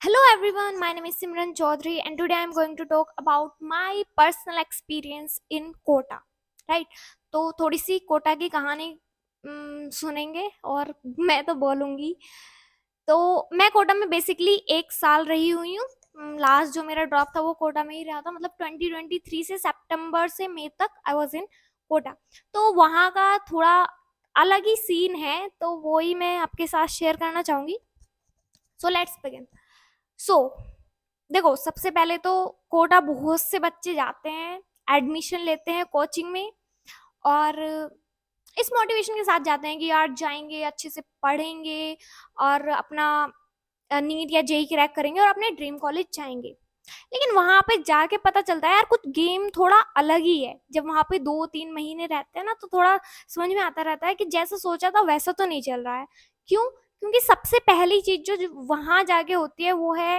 Hello everyone, my name is Simran Chaudhary and today I am going to talk about my personal experience in Kota. Right तो थोड़ी सी कोटा की कहानी सुनेंगे और मैं तो बोलूँगी. तो मैं कोटा में बेसिकली 1 साल रही हुई हूँ. लास्ट जो मेरा ड्रॉप था वो कोटा में ही रहा था. मतलब 2023 से सितंबर से मई तक आई वॉज इन कोटा. तो वहाँ का थोड़ा अलग ही सीन है, तो वो ही मैं आपके साथ शेयर करना चाहूँगी. So let's begin. सो देखो, सबसे पहले तो कोटा बहुत से बच्चे जाते हैं, एडमिशन लेते हैं कोचिंग में, और इस मोटिवेशन के साथ जाते हैं कि यार जाएंगे, अच्छे से पढ़ेंगे और अपना नीट या जेई क्रैक करेंगे और अपने ड्रीम कॉलेज जाएंगे. लेकिन वहां पे जाके पता चलता है यार कुछ गेम थोड़ा अलग ही है. जब वहां पे 2-3 महीने रहते हैं ना, तो थोड़ा समझ में आता रहता है कि जैसा सोचा था वैसा तो नहीं चल रहा है. क्यों? क्योंकि सबसे पहली चीज जो वहां जाके होती है वो है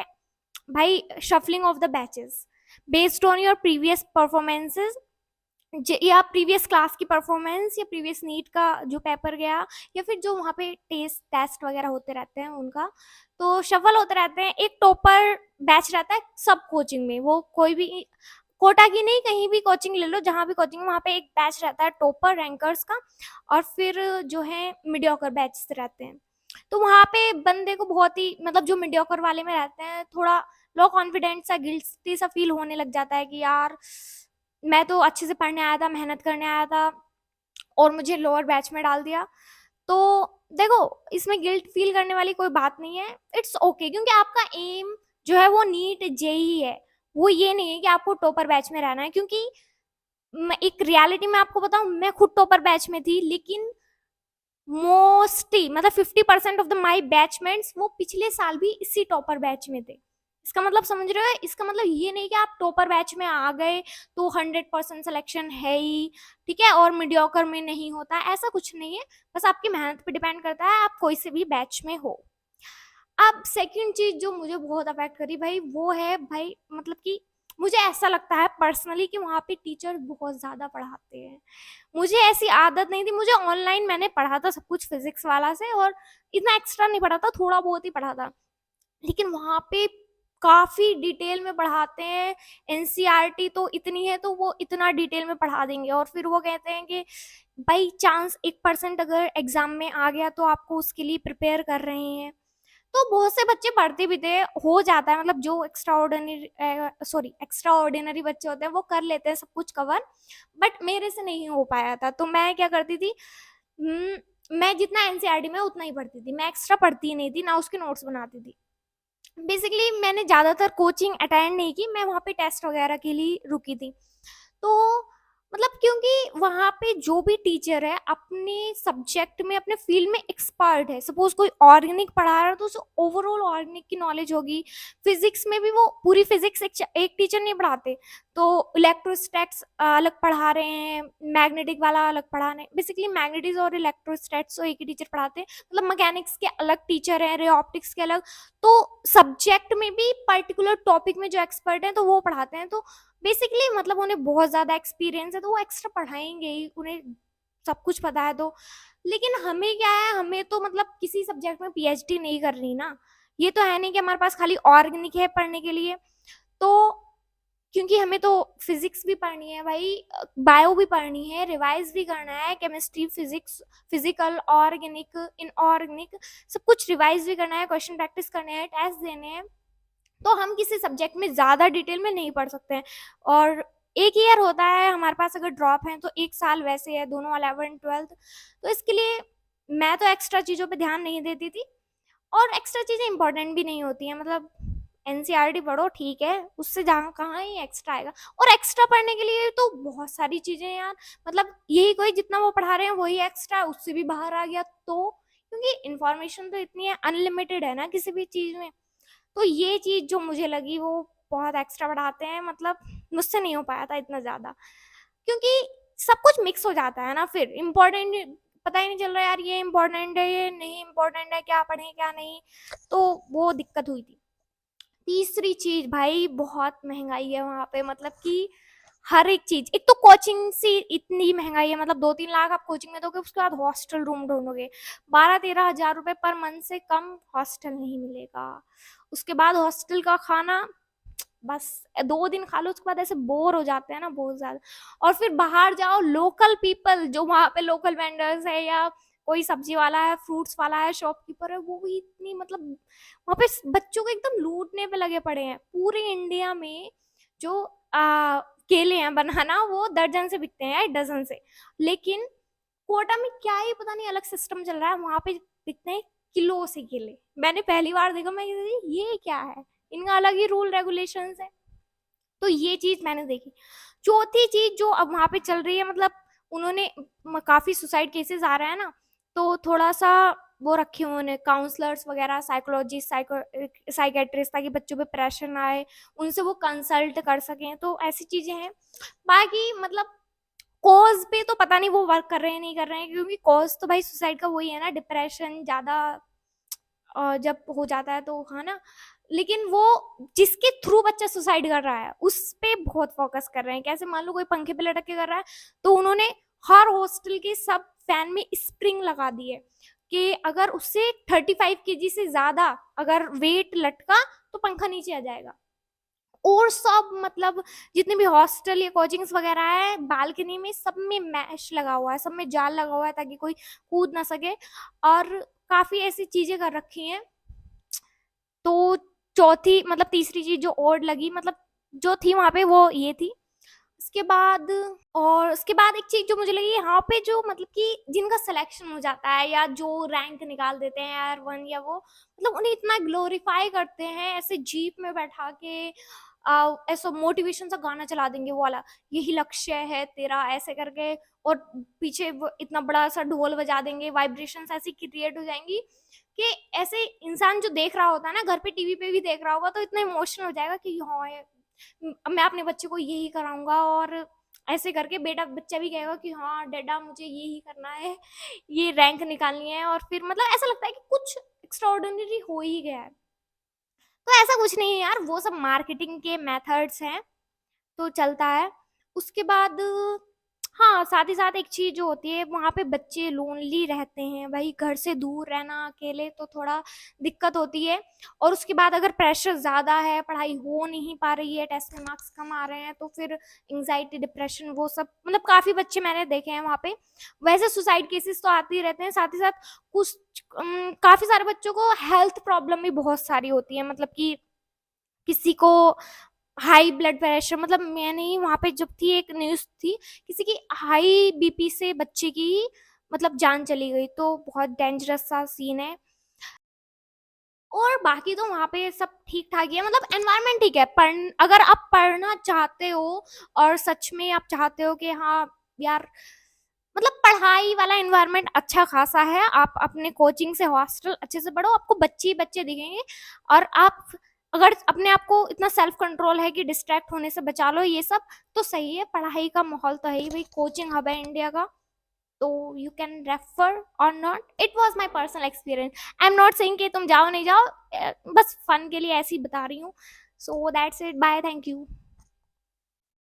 भाई shuffling of the batches based on your previous performances, या प्रीवियस क्लास की परफॉर्मेंस, या प्रीवियस नीट का जो पेपर गया, या फिर जो वहाँ पे टेस्ट टेस्ट वगैरह होते रहते हैं उनका. तो शफल होते रहते हैं. एक टॉपर बैच रहता है सब कोचिंग में, वो कोई भी कोटा की नहीं, कहीं भी कोचिंग ले लो, जहाँ भी कोचिंग, वहाँ पे एक बैच रहता है टॉपर रैंकर्स का, और फिर जो है मीडियोकर बैच रहते हैं. तो वहाँ पे बंदे को बहुत ही, मतलब जो मीडियोकर वाले में रहते हैं, थोड़ा लो कॉन्फिडेंस सा, गिल्टी सा फील होने लग जाता है कि यार मैं तो अच्छे से पढ़ने आया था, मेहनत करने आया था, और मुझे लोअर बैच में डाल दिया. तो देखो, इसमें गिल्ट फील करने वाली कोई बात नहीं है. इट्स ओके, क्योंकि आपका एम जो है वो नीट जेई है. वो ये नहीं है कि आपको टॉपर बैच में रहना है. क्योंकि मैं एक रियलिटी में आपको बताऊं, मैं खुद टॉपर बैच में थी, लेकिन मोस्टली मतलब 50% ऑफ द माई बैचमेंट्स वो पिछले साल भी इसी टॉपर बैच में थे. इसका मतलब समझ रहे हो? इसका मतलब ये नहीं कि आप टॉपर बैच में आ गए तो 100% सिलेक्शन है ही, ठीक है, और मीडियोकर में नहीं होता, ऐसा कुछ नहीं है. बस आपकी मेहनत पे डिपेंड करता है, आप कोई से भी बैच में हो. अब सेकंड चीज जो मुझे बहुत अफेक्ट करी भाई, वो है भाई, मतलब कि मुझे ऐसा लगता है पर्सनली कि वहाँ पे टीचर बहुत ज्यादा पढ़ाते हैं. मुझे ऐसी आदत नहीं थी. मुझे ऑनलाइन मैंने पढ़ा था सब कुछ फिजिक्स वाला से, और इतना एक्स्ट्रा नहीं पढ़ा था, थोड़ा बहुत ही पढ़ा था. लेकिन वहाँ पे काफी डिटेल में पढ़ाते हैं. एनसीईआरटी तो इतनी है तो वो इतना डिटेल में पढ़ा देंगे, और फिर वो कहते हैं कि बाई चांस 1% अगर एग्जाम में आ गया तो आपको उसके लिए प्रिपेयर कर रहे हैं. तो बहुत से बच्चे पढ़ते भी थे, हो जाता है, मतलब जो एक्स्ट्रा ऑर्डिनरी बच्चे होते हैं वो कर लेते हैं सब कुछ कवर. बट मेरे से नहीं हो पाया था. तो मैं क्या करती थी, मैं जितना एनसीईआरटी में उतना ही पढ़ती थी, मैं एक्स्ट्रा पढ़ती ही नहीं थी, ना उसके नोट्स बनाती थी. बेसिकली मैंने ज़्यादातर कोचिंग अटेंड नहीं की, मैं वहाँ पे टेस्ट वगैरह के लिए रुकी थी. तो मतलब क्योंकि वहाँ पे जो भी टीचर है अपने सब्जेक्ट में, अपने फील्ड में एक्सपर्ट है. सपोज कोई ऑर्गेनिक पढ़ा रहा है तो उसे ओवरऑल ऑर्गेनिक की नॉलेज होगी. फिजिक्स में भी वो पूरी फिजिक्स एक टीचर नहीं पढ़ाते. तो इलेक्ट्रोस्टैट्स अलग पढ़ा रहे हैं, मैग्नेटिक वाला अलग पढ़ा रहे हैं. बेसिकली मैग्नेटिक्स और इलेक्ट्रोस्टैट्स तो एक ही टीचर पढ़ाते हैं. मतलब मैकेनिक्स के अलग टीचर हैं, रे ऑप्टिक्स के अलग. तो सब्जेक्ट में भी पर्टिकुलर टॉपिक में जो एक्सपर्ट हैं तो वो पढ़ाते हैं. तो बेसिकली मतलब उन्हें बहुत ज्यादा एक्सपीरियंस है तो वो एक्स्ट्रा पढ़ाएंगे ही, उन्हें सब कुछ पता है तो. लेकिन हमें क्या है, हमें तो मतलब किसी सब्जेक्ट में पीएचडी नहीं करनी ना. ये तो है नहीं कि हमारे पास खाली ऑर्गेनिक है पढ़ने के लिए. तो क्योंकि हमें तो फिजिक्स भी पढ़नी है भाई, बायो भी पढ़नी है, रिवाइज भी करना है, chemistry, physics, physical, organic, inorganic, सब कुछ रिवाइज भी करना है, क्वेश्चन प्रैक्टिस करने हैं, टेस्ट देने हैं. तो हम किसी सब्जेक्ट में ज़्यादा डिटेल में नहीं पढ़ सकते हैं. और एक ईयर होता है हमारे पास, अगर ड्रॉप है तो 1 साल वैसे है, दोनों 11th 12th. तो इसके लिए मैं तो एक्स्ट्रा चीज़ों पे ध्यान नहीं देती थी. और एक्स्ट्रा चीज़ें इंपॉर्टेंट भी नहीं होती हैं. मतलब एनसीईआरटी पढ़ो ठीक है, उससे जहाँ कहाँ ही एक्स्ट्रा आएगा. और एक्स्ट्रा पढ़ने के लिए तो बहुत सारी चीज़ें हैं यार. मतलब यही कोई जितना वो पढ़ा रहे हैं वही एक्स्ट्रा, उससे भी बाहर आ गया तो. क्योंकि इंफॉर्मेशन तो इतनी है, अनलिमिटेड है ना किसी भी चीज़ में. तो ये चीज़ जो मुझे लगी वो बहुत एक्स्ट्रा बढ़ाते हैं. मतलब मुझसे नहीं हो पाया था इतना ज़्यादा, क्योंकि सब कुछ मिक्स हो जाता है ना. फिर इम्पोर्टेंट पता ही नहीं चल रहा यार, ये इम्पोर्टेंट है, ये नहीं इम्पोर्टेंट है, क्या पढ़ें क्या नहीं. तो वो दिक्कत हुई थी. तीसरी चीज भाई, बहुत महंगाई है वहाँ पे. मतलब कि हर एक चीज, एक तो कोचिंग से इतनी महंगाई है, मतलब 2-3 लाख आप कोचिंग में दोगे, उसके बाद हॉस्टल रूम ढूंढोगे 12-13 हजार रुपए पर मंथ से कम हॉस्टल नहीं मिलेगा। उसके बाद हॉस्टल का खाना बस 2 दिन खा लो, उसके बाद ऐसे बोर हो जाते हैं ना बहुत ज्यादा। और फिर बाहर जाओ, लोकल पीपल जो वहां पे लोकल वेंडर्स है या कोई सब्जी वाला है, फ्रूट्स वाला है, शॉपकीपर है, वो भी इतनी मतलब वहां पे बच्चों को एकदम लूटने पे लगे पड़े हैं। पूरे इंडिया में जो केले हैं, बनाना वो दर्जन से बिकते हैं, डजन से, लेकिन कोटा में क्या ही पता नहीं अलग सिस्टम चल रहा है, वहां पे बिकते हैं किलो से केले। मैंने पहली बार देखा, मैं ये क्या है, इनका अलग ही रूल रेगुलेशंस है। तो ये चीज मैंने देखी। चौथी चीज जो अब वहां पे चल रही है, मतलब उन्होंने काफी सुसाइड केसेस आ रहे हैं ना, तो थोड़ा सा वो रखे हुए उन्होंने काउंसलर्स वगैरह, साइकोलॉजिस्ट, साइकेट्रिस्ट, ताकि बच्चों पे प्रेशर ना आए, उनसे वो कंसल्ट कर सकें, तो ऐसी चीजें हैं। बाकी मतलब कॉज पे तो पता नहीं वो वर्क कर रहे हैं नहीं कर रहे हैं, क्योंकि कॉज तो भाई सुसाइड का वही है ना, डिप्रेशन ज्यादा जब हो जाता है तो, है ना। लेकिन वो जिसके थ्रू बच्चा सुसाइड कर रहा है उस पे बहुत फोकस कर रहे हैं। कैसे, मान लो कोई पंखे पे लटक के कर रहा है, तो उन्होंने हर हॉस्टल के सब फैन में स्प्रिंग लगा दी है कि अगर उससे 35 kg से ज्यादा अगर वेट लटका तो पंखा नीचे आ जाएगा। और सब मतलब जितने भी हॉस्टल या कोचिंग्स वगैरह है, बालकनी में सब में मैश लगा हुआ है, सब में जाल लगा हुआ है ताकि कोई कूद ना सके। और काफी ऐसी चीजें कर रखी हैं। तो चौथी मतलब तीसरी चीज जो और लगी, मतलब जो थी वहां पे, वो ये थी। उसके बाद, और उसके बाद एक चीज जो मुझे लगी यहाँ पे, जो मतलब कि जिनका सिलेक्शन हो जाता है या जो रैंक निकाल देते हैं यार 1 या वो, मतलब उन्हें इतना ग्लोरीफाई करते हैं, ऐसे जीप में बैठा के ऐसा मोटिवेशन सा गाना चला देंगे वो वाला, यही लक्ष्य है तेरा, ऐसे करके। और पीछे वो इतना बड़ा सा ढोल बजा देंगे, वाइब्रेशंस ऐसी क्रिएट हो जाएंगी कि ऐसे इंसान जो देख रहा होता है ना, घर पे टीवी पे भी देख रहा होगा, तो इतना इमोशनल हो जाएगा कि हाँ मैं अपने बच्चे को यही कराऊंगा। और ऐसे करके बच्चा भी कहेगा कि हाँ डैडा मुझे यही करना है, ये रैंक निकालनी है। और फिर मतलब ऐसा लगता है कि कुछ एक्स्ट्राऑर्डिनरी हो ही गया है। तो ऐसा कुछ नहीं है यार, वो सब मार्केटिंग के मेथड्स हैं, तो चलता है। उसके बाद हाँ, साथ ही साथ एक चीज जो होती है, वहां पे बच्चे लोनली रहते हैं भाई, घर से दूर रहना अकेले, तो थोड़ा दिक्कत होती है। और उसके बाद अगर प्रेशर ज्यादा है, पढ़ाई हो नहीं पा रही है, टेस्ट में मार्क्स कम आ रहे हैं, तो फिर एंग्जाइटी, डिप्रेशन, वो सब मतलब काफी बच्चे मैंने देखे हैं वहां पे। वैसे सुसाइड केसेस तो आते ही रहते हैं, साथ ही साथ कुछ काफी सारे बच्चों को हेल्थ प्रॉब्लम भी बहुत सारी होती है, मतलब कि किसी को हाई ब्लड प्रेशर, मतलब मैंने ही वहां पे जब थी एक न्यूज थी, किसी की हाई बीपी से बच्चे की मतलब जान चली गई, तो बहुत डेंजरस सा सीन है। और बाकी तो वहां पे सब ठीक ठाक ही है, मतलब एनवायरनमेंट ठीक है। अगर आप पढ़ना चाहते हो और सच में आप चाहते हो कि हाँ यार, मतलब पढ़ाई वाला एनवायरनमेंट अच्छा खासा है, आप अपने कोचिंग से हॉस्टल अच्छे से पढ़ो, आपको बच्चे ही बच्चे दिखेंगे। और आप अगर अपने आप को इतना सेल्फ कंट्रोल है कि डिस्ट्रैक्ट होने से बचा लो ये सब, तो सही है। पढ़ाई का माहौल तो है ही भाई, कोचिंग हब है इंडिया का, तो यू कैन रेफर और not. It was my personal experience. I am not saying कि तुम जाओ नहीं जाओ, बस फन के लिए ऐसे ही बता रही हूँ। So that's it, bye, thank you.